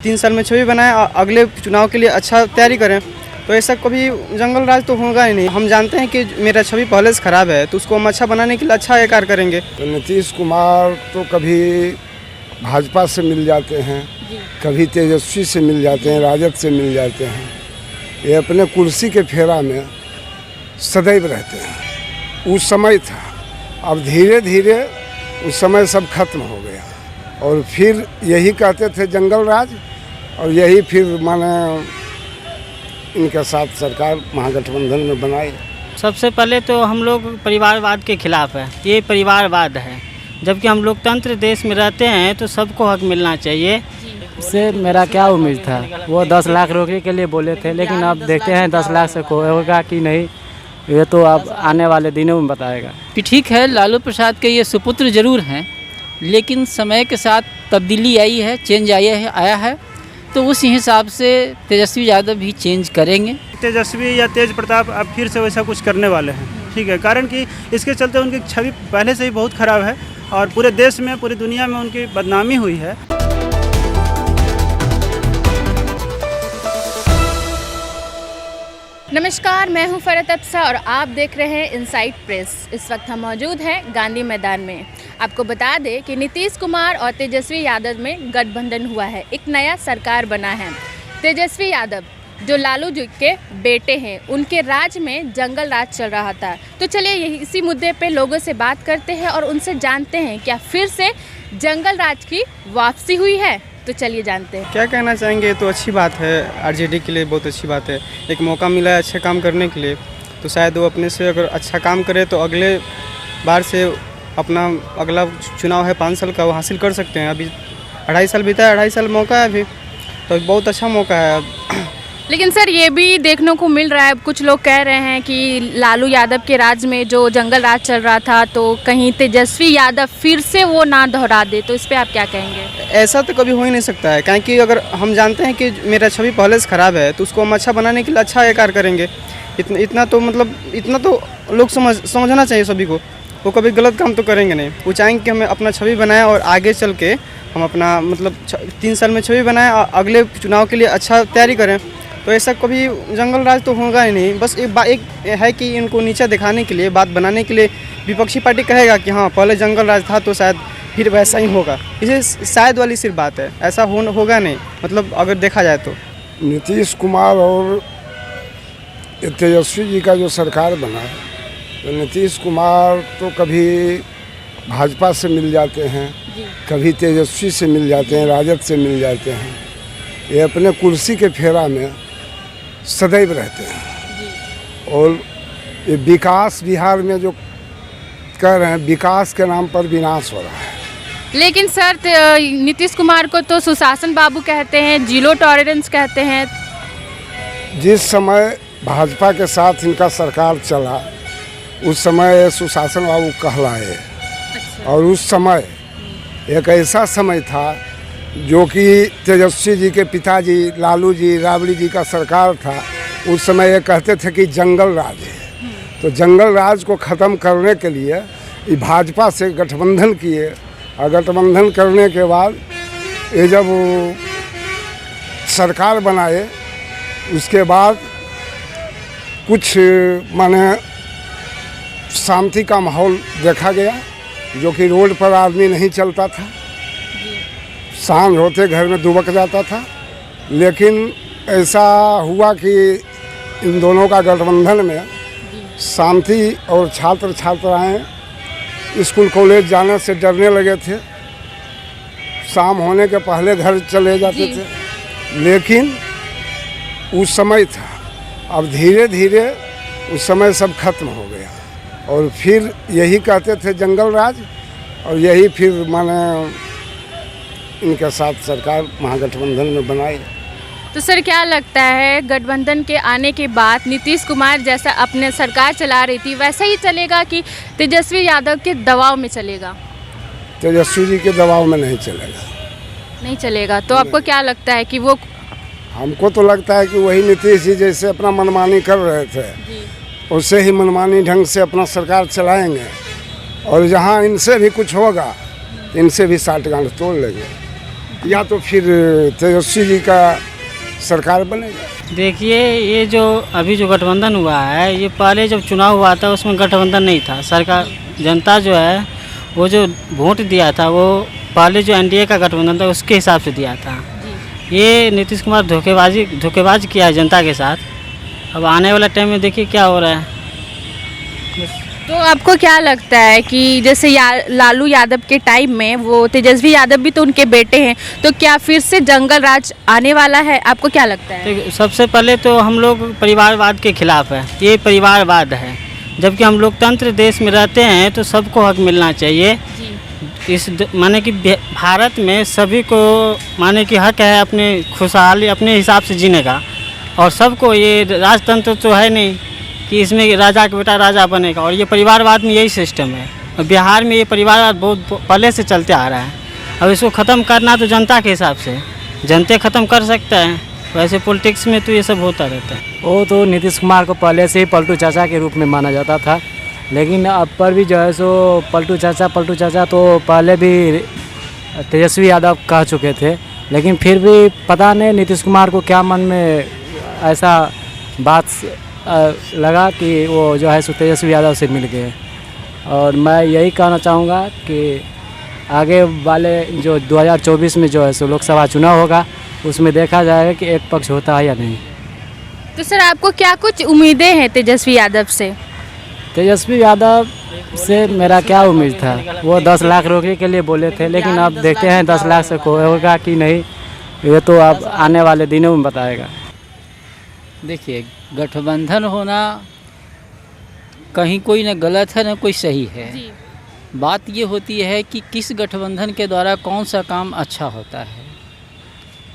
3 साल में छवि बनाए और अगले चुनाव के लिए अच्छा तैयारी करें, तो ऐसा कभी जंगल राज तो होगा ही नहीं। हम जानते हैं कि मेरा छवि पहले से खराब है, तो उसको हम अच्छा बनाने के लिए अच्छा कार्य करेंगे। तो नीतीश कुमार तो कभी भाजपा से मिल जाते हैं, कभी तेजस्वी से मिल जाते हैं, राजद से मिल जाते हैं। ये अपने कुर्सी के फेरा में सदैव रहते हैं। उस समय था, अब धीरे धीरे उस समय सब खत्म हो गया और फिर यही कहते थे जंगल राज, और यही फिर माने इनके साथ सरकार महागठबंधन में बनाई। सबसे पहले तो हम लोग परिवारवाद के खिलाफ है। ये परिवारवाद है, जबकि हम लोकतंत्र देश में रहते हैं तो सबको हक मिलना चाहिए। से मेरा क्या उम्मीद था, वो 10 लाख रोकने के लिए बोले थे, लेकिन अब देखते हैं 10 लाख से होगा कि नहीं, ये तो अब आने वाले दिनों में बताएगा। कि ठीक है, लालू प्रसाद के ये सुपुत्र जरूर हैं, लेकिन समय के साथ तब्दीली आई है, चेंज आया है, तो उस हिसाब से तेजस्वी यादव भी चेंज करेंगे। तेजस्वी या तेज प्रताप अब फिर से वैसा कुछ करने वाले हैं, ठीक है, कारण कि इसके चलते उनकी छवि पहले से ही बहुत खराब है और पूरे देश में, पूरी दुनिया में उनकी बदनामी हुई है। नमस्कार, मैं हूं फरहत अब्सा और आप देख रहे हैं इनसाइड प्रेस। इस वक्त हम मौजूद हैं गांधी मैदान में। आपको बता दें कि नीतीश कुमार और तेजस्वी यादव में गठबंधन हुआ है, एक नया सरकार बना है। तेजस्वी यादव जो लालू जी के बेटे हैं, उनके राज में जंगल राज चल रहा था। तो चलिए इसी मुद्दे पे लोगों से बात करते हैं और उनसे जानते हैं क्या फिर से जंगल राज की वापसी हुई है। तो चलिए जानते हैं। क्या कहना चाहेंगे, तो अच्छी बात है, आरजेडी के लिए बहुत अच्छी बात है। एक मौका मिला है अच्छे काम करने के लिए, तो शायद वो अपने से अगर अच्छा काम करे तो अगले बार से अपना अगला चुनाव है 5 साल का, वो हासिल कर सकते हैं। अभी 2.5 साल बीता है, 2.5 साल मौका है अभी, तो बहुत अच्छा मौका है। लेकिन सर ये भी देखने को मिल रहा है, कुछ लोग कह रहे हैं कि लालू यादव के राज में जो जंगल राज चल रहा था, तो कहीं तेजस्वी यादव फिर से वो ना दोहरा दे, तो इस पे आप क्या कहेंगे? ऐसा तो कभी हो ही नहीं सकता है, क्योंकि अगर हम जानते हैं कि मेरा छवि पहले से खराब है, तो उसको हम अच्छा बनाने के लिए अच्छा कार्य करेंगे। इतना तो लोग समझना चाहिए सभी को। वो कभी गलत काम तो करेंगे नहीं। वो चाहेंगे कि हमें अपना छवि बनाएं और आगे चल के हम अपना 3 साल में छवि बनाएं और अगले चुनाव के लिए अच्छा तैयारी करें, तो ऐसा कभी जंगल राज तो होगा ही नहीं। बस एक है कि इनको नीचा दिखाने के लिए, बात बनाने के लिए विपक्षी पार्टी कहेगा कि हाँ पहले जंगल राज था, तो शायद फिर वैसा ही होगा। इसे शायद वाली सिर्फ बात है, ऐसा होगा नहीं। मतलब अगर देखा जाए तो नीतीश कुमार और तेजस्वी जी का जो सरकार बना है, तो नीतीश कुमार तो कभी भाजपा से मिल जाते हैं, कभी तेजस्वी से मिल जाते हैं, राजद से मिल जाते हैं। ये अपने कुर्सी के फेरा में सदैव रहते हैं। और ये विकास बिहार में जो कह रहे हैं, विकास के नाम पर विनाश हो रहा है। लेकिन सर नीतीश कुमार को तो सुशासन बाबू कहते हैं, जीरो टॉलरेंस कहते हैं। जिस समय भाजपा के साथ इनका सरकार चला, उस समय सुशासन बाबू कहलाए। अच्छा। और उस समय एक ऐसा समय था जो कि तेजस्वी जी के पिताजी लालू जी, राबड़ी जी का सरकार था। उस समय ये कहते थे कि जंगल राज है। तो जंगल राज को ख़त्म करने के लिए भाजपा से गठबंधन किए, और गठबंधन करने के बाद ये जब सरकार बनाए, उसके बाद कुछ माने शांति का माहौल देखा गया, जो कि रोड पर आदमी नहीं चलता था, सांझ होते घर में दुबक जाता था। लेकिन ऐसा हुआ कि इन दोनों का गठबंधन में शांति, और छात्र छात्राएं स्कूल कॉलेज जाने से डरने लगे थे, शाम होने के पहले घर चले जाते थे। लेकिन उस समय था, अब धीरे धीरे उस समय सब खत्म हो गया और फिर यही कहते थे जंगल राज, और यही फिर माने इनके साथ सरकार महागठबंधन में बनाई। तो सर क्या लगता है, गठबंधन के आने के बाद नीतीश कुमार जैसा अपने सरकार चला रही थी वैसा ही चलेगा कि तेजस्वी यादव के दबाव में चलेगा? तेजस्वी जी के दबाव में नहीं चलेगा। नहीं चलेगा। तो आपको क्या लगता है कि वो? हमको तो लगता है कि वही नीतीश जी जैसे अपना मनमानी कर रहे थे, उससे ही मनमानी ढंग से अपना सरकार चलाएंगे, और जहाँ इनसे भी कुछ होगा इनसे भी 60 गांठ तोड़ लेंगे। या तो फिर तेजस्वी जी का सरकार बनेगा। देखिए, ये जो अभी जो गठबंधन हुआ है, ये पहले जब चुनाव हुआ था उसमें गठबंधन नहीं था। सरकार जनता जो है वो जो वोट दिया था वो पहले जो एनडीए का गठबंधन था उसके हिसाब से दिया था। ये नीतीश कुमार धोखेबाज किया है जनता के साथ। अब आने वाला टाइम में देखिए क्या हो रहा है। तो आपको क्या लगता है कि जैसे लालू यादव के टाइम में वो तेजस्वी यादव भी तो उनके बेटे हैं, तो क्या फिर से जंगल राज आने वाला है? आपको क्या लगता है? तो सबसे पहले तो हम लोग परिवारवाद के खिलाफ है। ये परिवारवाद है। जबकि हम लोकतंत्र देश में रहते हैं तो सबको हक मिलना चाहिए। इस माने कि भारत में सभी को माने कि हक है अपने खुशहाली अपने हिसाब से जीने का। और सबको ये राजतंत्र तो है नहीं कि इसमें राजा का बेटा राजा बनेगा। और ये परिवारवाद में यही सिस्टम है। और बिहार में ये परिवारवाद बहुत पहले से चलते आ रहा है। अब इसको ख़त्म करना तो जनता के हिसाब से जनते ख़त्म कर सकते हैं। वैसे पॉलिटिक्स में तो ये सब होता रहता है। वो तो नीतीश कुमार को पहले से ही पलटू चाचा के रूप में माना जाता था, लेकिन अब पर भी जो है सो पलटू चाचा तो पहले भी तेजस्वी यादव कह चुके थे। लेकिन फिर भी पता नहीं नीतीश कुमार को क्या मन में ऐसा बात लगा कि वो जो है सो तेजस्वी यादव से मिल गए। और मैं यही कहना चाहूँगा कि आगे वाले जो 2024 में जो है सो लोकसभा चुनाव होगा उसमें देखा जाएगा कि एक पक्ष होता है या नहीं। तो सर आपको क्या कुछ उम्मीदें हैं तेजस्वी यादव से? तेजस्वी यादव से मेरा क्या उम्मीद था, वो 10 लाख रोकने के लिए बोले थे, लेकिन अब देखते हैं 10 लाख से होगा कि नहीं, ये तो अब आने वाले दिनों में बताएगा। देखिए, गठबंधन होना कहीं कोई न गलत है न कोई सही है। बात ये होती है कि किस गठबंधन के द्वारा कौन सा काम अच्छा होता है।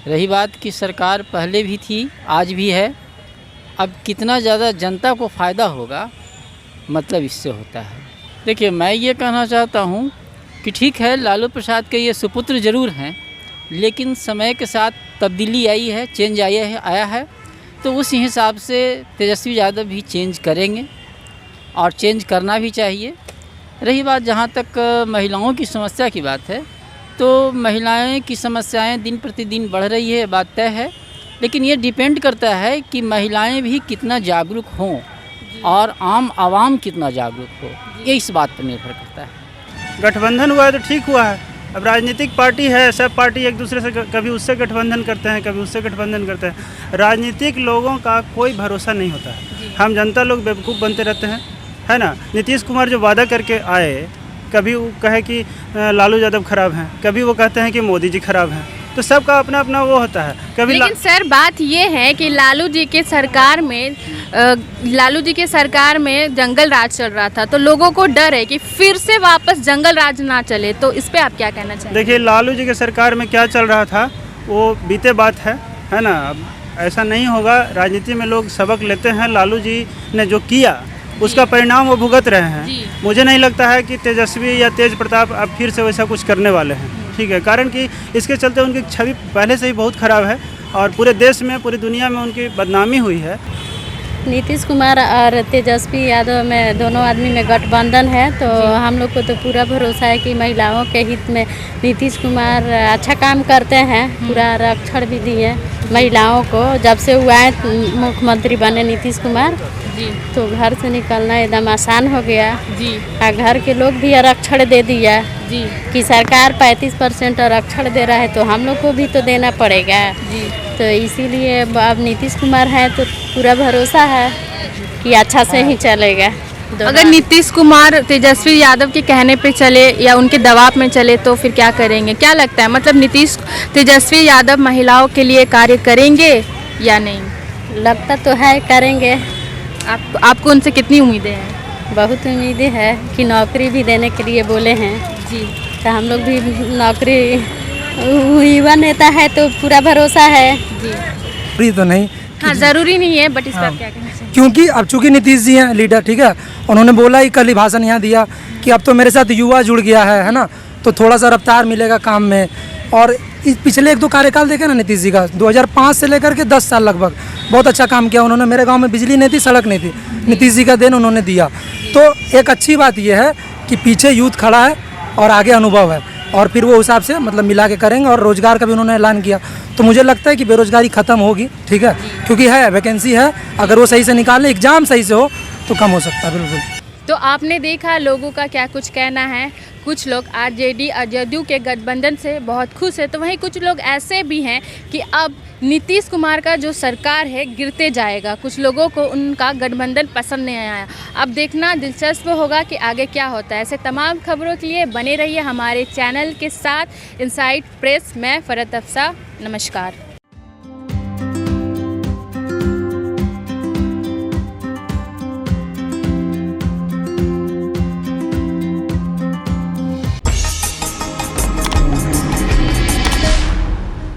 रही बात कि सरकार पहले भी थी, आज भी है, अब कितना ज़्यादा जनता को फ़ायदा होगा मतलब इससे होता है। देखिए, मैं ये कहना चाहता हूँ कि ठीक है, लालू प्रसाद के ये सुपुत्र ज़रूर हैं, लेकिन समय के साथ तब्दीली आई है, चेंज आया है, तो उस हिसाब से तेजस्वी यादव भी चेंज करेंगे और चेंज करना भी चाहिए। रही बात जहाँ तक महिलाओं की समस्या की बात है, तो महिलाएं की समस्याएं दिन प्रतिदिन बढ़ रही है, बात तय है। लेकिन ये डिपेंड करता है कि महिलाएं भी कितना जागरूक हों और आम आवाम कितना जागरूक हो, ये इस बात पर निर्भर करता है। गठबंधन हुआ है तो ठीक हुआ है। अब राजनीतिक पार्टी है, सब पार्टी एक दूसरे से कभी उससे गठबंधन करते हैं, कभी उससे गठबंधन करते हैं। राजनीतिक लोगों का कोई भरोसा नहीं होता है। हम जनता लोग बेवकूफ़ बनते रहते हैं, है ना। नीतीश कुमार जो वादा करके आए, कभी वो कहे कि लालू यादव खराब हैं, कभी वो कहते हैं कि मोदी जी खराब हैं। तो सबका अपना अपना वो होता है। कभी लेकिन सर बात ये है कि लालू जी के सरकार में जंगल राज चल रहा था, तो लोगों को डर है कि फिर से वापस जंगल राज ना चले। तो इस पे आप क्या कहना चाहेंगे? देखिए, लालू जी के सरकार में क्या चल रहा था वो बीते बात है ना। अब ऐसा नहीं होगा। राजनीति में लोग सबक लेते हैं। लालू जी ने जो किया उसका परिणाम वो भुगत रहे हैं। मुझे नहीं लगता है कि तेजस्वी या तेज प्रताप अब फिर से वैसा कुछ करने वाले हैं। ठीक है, कारण कि इसके चलते उनकी छवि पहले से ही बहुत ख़राब है और पूरे देश में पूरी दुनिया में उनकी बदनामी हुई है। नीतीश कुमार और तेजस्वी यादव में दोनों आदमी में गठबंधन है, तो हम लोग को तो पूरा भरोसा है कि महिलाओं के हित में नीतीश कुमार अच्छा काम करते हैं। पूरा आरक्षण भी दिए महिलाओं को। जब से वो आए मुख्यमंत्री बने नीतीश कुमार तो घर से निकलना एकदम आसान हो गया और घर के लोग भी आरक्षण दे दिया कि सरकार 35% आरक्षण दे रहा है तो हम लोग को भी तो देना पड़ेगा। तो इसीलिए अब नीतीश कुमार है तो पूरा भरोसा है कि अच्छा से ही चलेगा। अगर नीतीश कुमार तेजस्वी यादव के कहने पे चले या उनके दबाव में चले तो फिर क्या करेंगे? क्या लगता है, मतलब तेजस्वी यादव महिलाओं के लिए कार्य करेंगे या नहीं? लगता तो है करेंगे। आपको उनसे कितनी उम्मीदें हैं? बहुत उम्मीदें है कि नौकरी भी देने के लिए बोले हैं तो हम लोग भी नौकरी, युवा नेता है तो पूरा भरोसा है फ्री तो नहीं। हाँ, ज़रूरी नहीं है, बट इस पर क्या कहना चाहिए? क्योंकि अब चूँकि नीतीश जी हैं लीडर, ठीक है, उन्होंने बोला ही कल ही भाषण यहाँ दिया कि अब तो मेरे साथ युवा जुड़ गया है ना, तो थोड़ा सा रफ्तार मिलेगा काम में। और इस पिछले 1-2 कार्यकाल देखे ना नीतीश जी का, 2005 से लेकर के 10 साल लगभग बहुत अच्छा काम किया उन्होंने। मेरे गांव में बिजली नहीं थी, सड़क नहीं थी, नीतीश जी का देन उन्होंने दिया। तो एक अच्छी बात यह है कि पीछे यूथ खड़ा है और आगे अनुभव है। और फिर वो हिसाब से मतलब मिला के करेंगे। और रोज़गार का भी उन्होंने ऐलान किया, तो मुझे लगता है कि बेरोज़गारी ख़त्म होगी, ठीक है, क्योंकि है वैकेंसी है, अगर वो सही से निकालें, एग्ज़ाम सही से हो तो कम हो सकता है। बिल्कुल। तो आपने देखा लोगों का क्या कुछ कहना है। कुछ लोग आरजेडी और जदयू के गठबंधन से बहुत खुश है, तो वहीं कुछ लोग ऐसे भी हैं कि अब नीतीश कुमार का जो सरकार है गिरते जाएगा। कुछ लोगों को उनका गठबंधन पसंद नहीं आया। अब देखना दिलचस्प होगा कि आगे क्या होता है। ऐसे तमाम खबरों के लिए बने रहिए हमारे चैनल के साथ। इनसाइड प्रेस, मैं फरहत अफसा, नमस्कार।